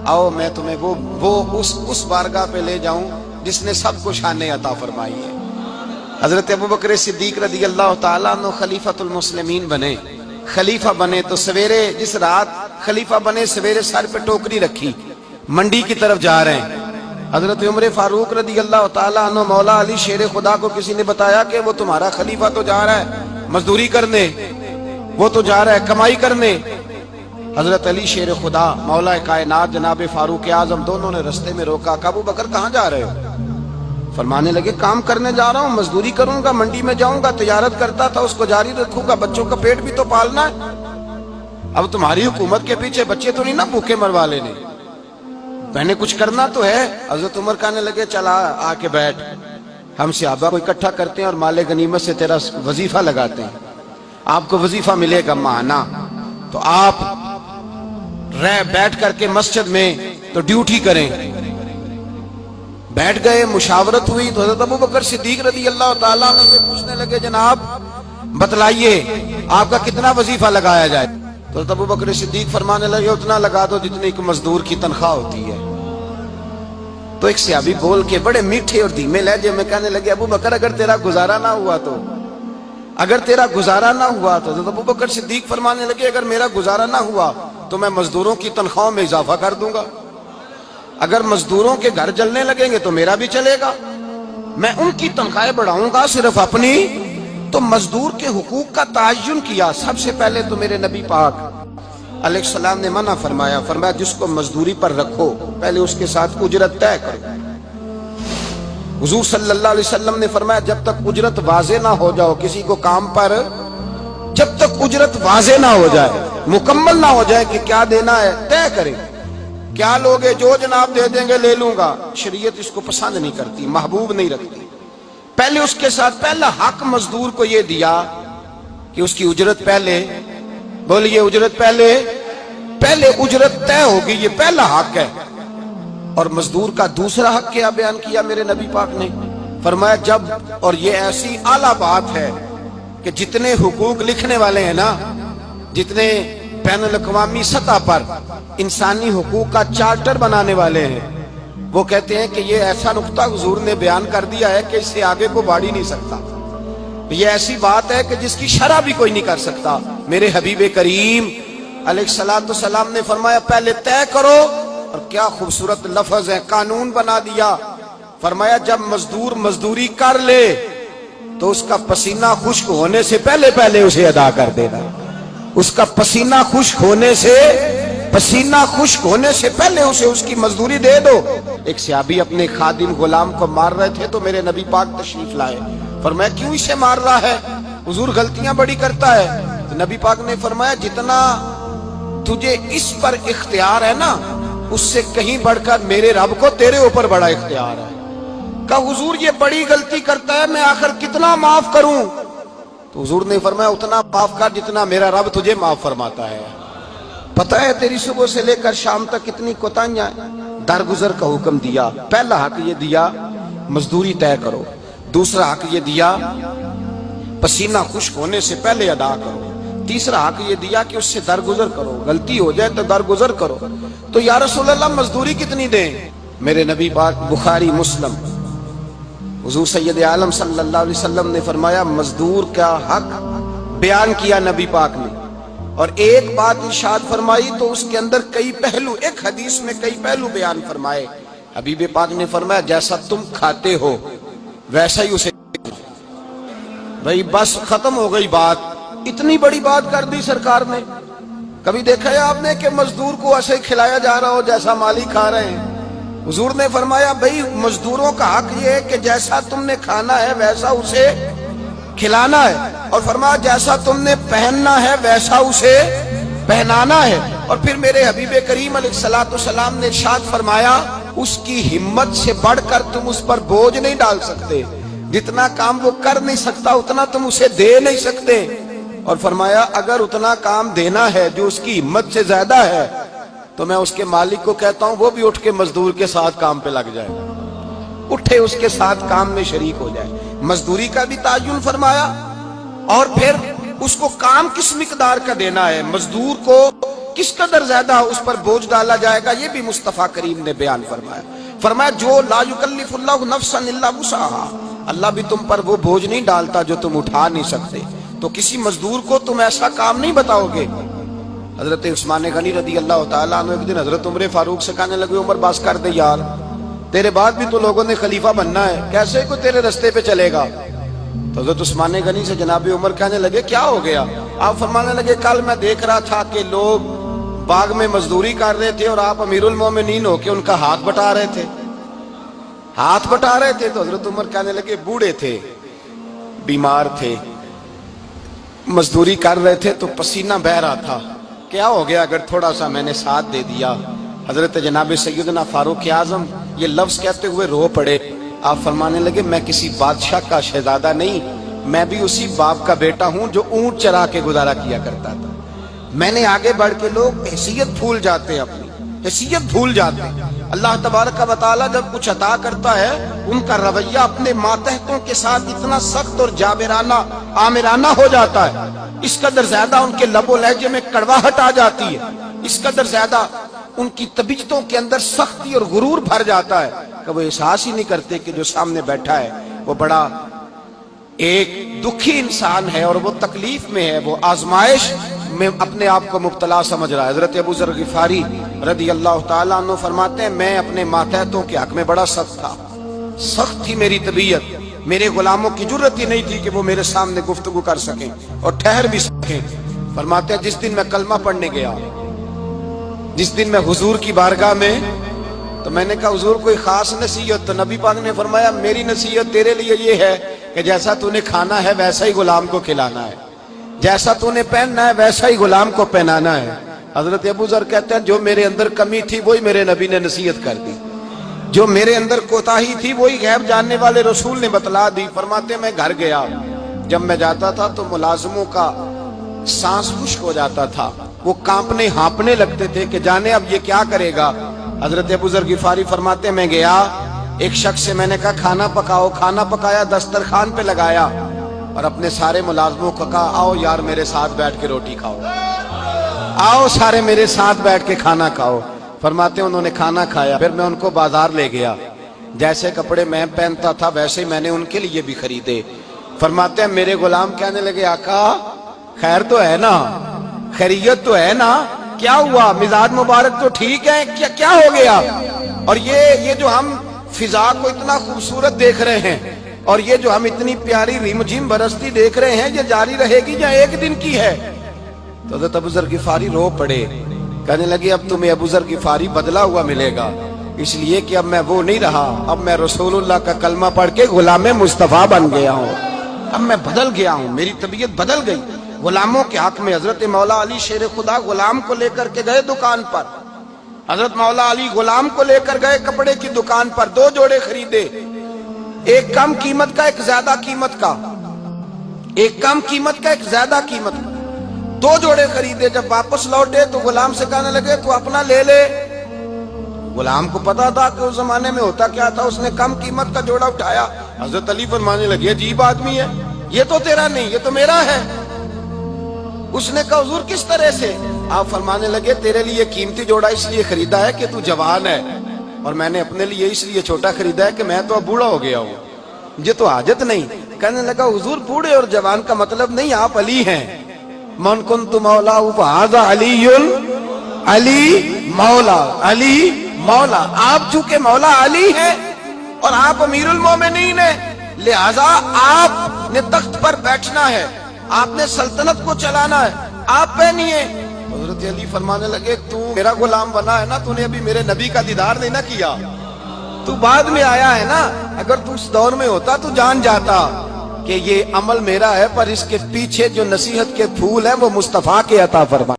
آؤ میں تمہیں وہ اس بارگاہ پہ لے جاؤں جس نے سب کو شانیں عطا فرمائی ہے۔ حضرت ابوبکر صدیق رضی اللہ تعالیٰ عنہ خلیفۃ المسلمین بنے، خلیفہ بنے تو سویرے جس رات خلیفہ بنے سویرے سر پہ ٹوکری رکھی، منڈی کی طرف جا رہے ہیں۔ حضرت عمر فاروق رضی اللہ تعالیٰ عنہ مولا علی شیر خدا کو کسی نے بتایا کہ وہ تمہارا خلیفہ تو جا رہا ہے مزدوری کرنے، وہ تو جا رہا ہے کمائی کرنے۔ حضرت علی شیر خدا مولا کائنات جناب فاروق اعظم دونوں نے رستے میں روکا کہ ابو بکر کہاں جا رہے ہو؟ فرمانے لگے کام کرنے جا رہا ہوں، مزدوری کروں گا، منڈی میں جاؤں گا، تجارت کرتا تھا اس کو جاری رکھوں گا، بچوں کا پیٹ بھی تو پالنا ہے۔ اب تمہاری حکومت کے پیچھے بچے تو نہیں نا بھوکے مروا لینے، میں نے کچھ کرنا تو ہے۔ حضرت عمر کہنے لگے چلا آ کے بیٹھ، ہم صحابہ کو اکٹھا کرتے ہیں اور مال غنیمت سے تیرا وظیفہ لگاتے ہیں، آپ کو وظیفہ ملے گا ماہانہ، تو آپ بیٹھ کر کے مسجد میں تو ڈیوٹی کریں۔ بیٹھ گئے، مشاورت ہوئی تو حضرت ابوبکر صدیق رضی اللہ تعالیٰ عنہ سے پوچھنے لگے جناب بتلائیے آپ کا کتنا وظیفہ لگایا جائے؟ تو حضرت ابوبکر صدیق فرمانے لگے اتنا لگا دو جتنی ایک مزدور کی تنخواہ ہوتی ہے۔ تو ایک صحابی بول کے بڑے میٹھے اور دھیمے لہجے میں کہنے لگے ابوبکر اگر تیرا گزارا نہ ہوا تو، اگر تیرا گزارا نہ ہوا تو۔ حضرت ابوبکر صدیق فرمانے لگے اگر میرا گزارا نہ ہوا تو میں مزدوروں کی تنخواہوں میں اضافہ کر دوں گا، اگر مزدوروں کے گھر جلنے لگیں گے تو میرا بھی چلے گا، میں ان کی تنخواہیں بڑھاؤں گا صرف اپنی۔ تو مزدور کے حقوق کا تعین کیا۔ سب سے پہلے تو میرے نبی پاک علیہ السلام نے منع فرمایا، فرمایا جس کو مزدوری پر رکھو پہلے اس کے ساتھ اجرت طے کرو۔ حضور صلی اللہ علیہ وسلم نے فرمایا جب تک اجرت واضح نہ ہو جاؤ کسی کو کام پر، جب تک اجرت واضح نہ ہو جائے، مکمل نہ ہو جائے کہ کیا دینا ہے، طے کریں۔ کیا لوگے جو جناب دے دیں گے لے لوں گا، شریعت اس کو پسند نہیں کرتی، محبوب نہیں رکھتی۔ پہلے اس کے ساتھ پہلا حق مزدور کو یہ دیا کہ اس کی اجرت پہلے، بولیے اجرت پہلے اجرت طے ہوگی، یہ پہلا حق ہے۔ اور مزدور کا دوسرا حق کیا بیان کیا میرے نبی پاک نے؟ فرمایا جب، اور یہ ایسی اعلیٰ بات ہے کہ جتنے حقوق لکھنے والے ہیں نا، جتنے بین الاقوامی سطح پر انسانی حقوق کا چارٹر بنانے والے ہیں، وہ کہتے ہیں کہ یہ ایسا نقطہ حضور نے بیان کر دیا ہے کہ اس سے آگے کو بڑھ ہی نہیں سکتا، یہ ایسی بات ہے کہ جس کی شرح بھی کوئی نہیں کر سکتا۔ میرے حبیب کریم علیہ السلام نے فرمایا پہلے طے کرو، اور کیا خوبصورت لفظ ہے، قانون بنا دیا۔ فرمایا جب مزدور مزدوری کر لے تو اس کا پسینہ خشک ہونے سے پہلے اسے ادا کر دینا، اس کا پسینہ خشک ہونے سے پہلے اسے اس کی مزدوری دے دو۔ ایک صحابی اپنے خادم غلام کو مار رہے تھے تو میرے نبی پاک تشریف لائے، فرمایا کیوں اسے مار رہا ہے؟ حضور غلطیاں بڑی کرتا ہے۔ تو نبی پاک نے فرمایا جتنا تجھے اس پر اختیار ہے نا اس سے کہیں بڑھ کر میرے رب کو تیرے اوپر بڑا اختیار ہے۔ کہا حضور یہ بڑی غلطی کرتا ہے، میں آخر کتنا معاف کروں؟ تو حضور نے فرمایا اتنا معاف کر جتنا میرا رب تجھے معاف فرماتا ہے۔ پتہ ہے تیری صبح سے لے کر شام تک کتنی کوتاہیاں، درگزر کا حکم دیا۔ پہلا حق یہ دیا مزدوری طے کرو، دوسرا حق یہ دیا پسینہ خشک ہونے سے پہلے ادا کرو، تیسرا حق یہ دیا کہ اس سے درگزر کرو، غلطی ہو جائے تو درگزر کرو۔ تو یا رسول اللہ مزدوری کتنی دیں؟ میرے نبی پاک بخاری مسلم حضور سید عالم صلی اللہ علیہ وسلم نے فرمایا مزدور کا حق بیان کیا نبی پاک نے، اور ایک بات ارشاد فرمائی تو اس کے اندر کئی پہلو، ایک حدیث میں کئی پہلو بیان فرمائے۔ حبیب پاک نے فرمایا جیسا تم کھاتے ہو ویسا ہی اسے، بھئی بس ختم ہو گئی بات، اتنی بڑی بات کر دی سرکار نے۔ کبھی دیکھا ہے آپ نے کہ مزدور کو ایسے کھلایا جا رہا ہو جیسا مالی کھا رہے ہیں؟ حضور نے فرمایا بھئی مزدوروں کا حق یہ ہے کہ جیسا تم نے کھانا ہے ویسا اسے کھلانا ہے، اور فرمایا جیسا تم نے پہننا ہے ویسا اسے پہنانا ہے۔ اور پھر میرے حبیب کریم علیہ السلام نے ارشاد فرمایا اس کی ہمت سے بڑھ کر تم اس پر بوجھ نہیں ڈال سکتے، جتنا کام وہ کر نہیں سکتا اتنا تم اسے دے نہیں سکتے۔ اور فرمایا اگر اتنا کام دینا ہے جو اس کی ہمت سے زیادہ ہے تو میں اس کے مالک کو کہتا ہوں وہ بھی اٹھ کے مزدور کے ساتھ کام پہ لگ جائے، اٹھے اس کے ساتھ کام میں شریک ہو جائے۔ مزدوری کا بھی تعین فرمایا، اور پھر اس کو کام کس مقدار کا دینا ہے، مزدور کو کس قدر زیادہ اس پر بوجھ ڈالا جائے گا، یہ بھی مصطفیٰ کریم نے بیان فرمایا۔ فرمایا جو لا یکلف اللہ نفسا الا وسعها، اللہ بھی تم پر وہ بوجھ نہیں ڈالتا جو تم اٹھا نہیں سکتے، تو کسی مزدور کو تم ایسا کام نہیں بتاؤ گے۔ حضرت عثمان غنی رضی اللہ تعالیٰ عنہ ایک دن حضرت عمر فاروق سے کہنے لگے عمر بس کر دے یار، تیرے بعد بھی تو لوگوں نے خلیفہ بننا ہے، کیسے کوئی تیرے رستے پہ چلے گا؟ تو حضرت عثمان غنی سے جناب عمر کہنے لگے کیا ہو گیا؟ آپ فرمانے لگے کل میں دیکھ رہا تھا کہ لوگ باغ میں مزدوری کر رہے تھے اور آپ امیر المومنین ہو کے ان کا ہاتھ بٹا رہے تھے، ہاتھ بٹا رہے تھے۔ تو حضرت عمر کہنے لگے بوڑھے تھے، بیمار تھے، مزدوری کر رہے تھے تو پسینہ بہہ رہا تھا، کیا ہو گیا اگر تھوڑا سا میں نے ساتھ دے دیا؟ حضرت جناب سیدنا فاروق اعظم یہ لفظ کہتے ہوئے رو پڑے۔ آپ فرمانے لگے میں کسی بادشاہ کا شہزادہ نہیں، میں بھی اسی باپ کا بیٹا ہوں جو اونٹ چرا کے گزارا کیا کرتا تھا۔ میں نے آگے بڑھ کے لوگ حیثیت بھول جاتے ہیں، اپنی حیثیت بھول جاتے ہیں۔ اللہ تبارک و تعالیٰ جب کچھ عطا کرتا ہے ان کا رویہ اپنے ماتحتوں کے ساتھ اتنا سخت اور جابرانہ آمرانہ ہو جاتا ہے، اس قدر زیادہ ان کے لب و لہجے میں کڑواہٹ آ جاتی ہے، اس قدر زیادہ ان کی طبیعتوں کے اندر سختی اور غرور بھر جاتا ہے کہ وہ احساس ہی نہیں کرتے کہ جو سامنے بیٹھا ہے وہ بڑا ایک دکھی انسان ہے اور وہ تکلیف میں ہے، وہ آزمائش میں اپنے آپ کو مبتلا سمجھ رہا ہے۔ حضرت ابو ذر غفاری رضی اللہ تعالیٰ عنہ فرماتے ہیں میں اپنے ماتحتوں کے حق میں بڑا سخت تھا، سخت تھی میری طبیعت، میرے غلاموں کی جرت ہی نہیں تھی کہ وہ میرے سامنے گفتگو کر سکیں اور ٹھہر بھی سکیں۔ فرماتے ہیں جس دن میں کلمہ پڑھنے گیا، جس دن میں حضور کی بارگاہ میں، تو میں نے کہا حضور کوئی خاص نصیحت؟ تو نبی پاک نے فرمایا میری نصیحت تیرے لیے یہ ہے کہ جیسا تو نے کھانا ہے ویسا ہی غلام کو کھلانا ہے، جیسا تو نے پہننا ہے ویسا ہی غلام کو پہنانا ہے۔ حضرت ابو ذر کہتے ہیں جو میرے اندر کمی تھی وہی میرے نبی نے نصیحت کر دی، جو میرے اندر کوتاہی تھی وہی غیب جاننے والے رسول نے بتلا دی۔ فرماتے ہیں میں گھر گیا، جب میں جاتا تھا تو ملازموں کا سانس خشک ہو جاتا تھا، وہ کانپنے ہانپنے لگتے تھے کہ جانے اب یہ کیا کرے گا۔ حضرت ابو ذر غفاری فرماتے ہیں میں گیا، ایک شخص سے میں نے کہا کھانا پکاؤ، کھانا پکایا، دسترخوان پہ لگایا اور اپنے سارے ملازموں کو کہا آؤ یار میرے ساتھ بیٹھ کے روٹی کھاؤ، آؤ سارے میرے ساتھ بیٹھ کے کھانا کھاؤ۔ فرماتے ہیں انہوں نے کھانا کھایا، پھر میں ان کو بازار لے گیا، جیسے کپڑے میں پہنتا تھا ویسے میں نے ان کے لیے بھی خریدے۔ فرماتے ہیں میرے غلام کہنے لگے آقا خیر تو ہے نا، خیریت تو ہے نا، کیا ہوا؟ مزاج مبارک تو ٹھیک ہے، کیا ہو گیا؟ اور یہ جو ہم فضا کو اتنا خوبصورت دیکھ رہے ہیں اور یہ جو ہم اتنی پیاری ریم جھیم برستی دیکھ رہے ہیں یہ جاری رہے گی یا ایک دن کی ہے؟ تو حضرت ابو ذر غفاری رو پڑے، کہنے لگے اب تمہیں ابو ذر غفاری بدلا ہوا ملے گا، اس لیے کہ اب میں وہ نہیں رہا، اب میں رسول اللہ کا کلمہ پڑھ کے غلام مصطفیٰ بن گیا ہوں، اب میں بدل گیا ہوں، میری طبیعت بدل گئی۔ غلاموں کے حق میں حضرت مولا علی شیر خدا غلام کو لے کر کے گئے دکان پر، حضرت مولا علی غلام کو لے کر گئے کپڑے کی دکان پر، 2 جوڑے خریدے، ایک کم قیمت کا ایک زیادہ قیمت کا، ایک کم قیمت کا ایک زیادہ قیمت کا، 2 جوڑے خریدے۔ جب واپس لوٹے تو غلام سے کہنے لگے تو اپنا لے لے۔ غلام کو پتا تھا کہ اس زمانے میں ہوتا کیا تھا، اس نے کم قیمت کا جوڑا اٹھایا۔ حضرت علی فرمانے لگے عجیب آدمی ہے، یہ تو تیرا نہیں، یہ تو میرا ہے۔ اس نے کہا حضور کس طرح سے؟ آپ فرمانے لگے تیرے لیے قیمتی جوڑا اس لیے خریدا ہے کہ تو جوان ہے، اور میں نے اپنے لیے اس لیے چھوٹا خریدا ہے کہ میں تو اب بوڑھا ہو گیا ہوں، مجھے تو حاجت نہیں۔ کہنے لگا حضور بوڑھے اور جوان کا مطلب نہیں، آپ علی ہیں، من کنت مولا فہذا علی، علی مولا، علی مولا، آپ چونکہ مولا علی ہیں اور آپ امیر المومنین ہیں، لہذا آپ نے تخت پر بیٹھنا ہے، آپ نے سلطنت کو چلانا ہے، آپ پہنیے۔ حضرت علی فرمانے لگے تو میرا غلام بنا ہے نا، تو نے ابھی میرے نبی کا دیدار نہیں نہ کیا، تو بعد میں آیا ہے نا، اگر تو اس دور میں ہوتا تو جان جاتا کہ یہ عمل میرا ہے، پر اس کے پیچھے جو نصیحت کے پھول ہیں وہ مصطفیٰ کے عطا فرما۔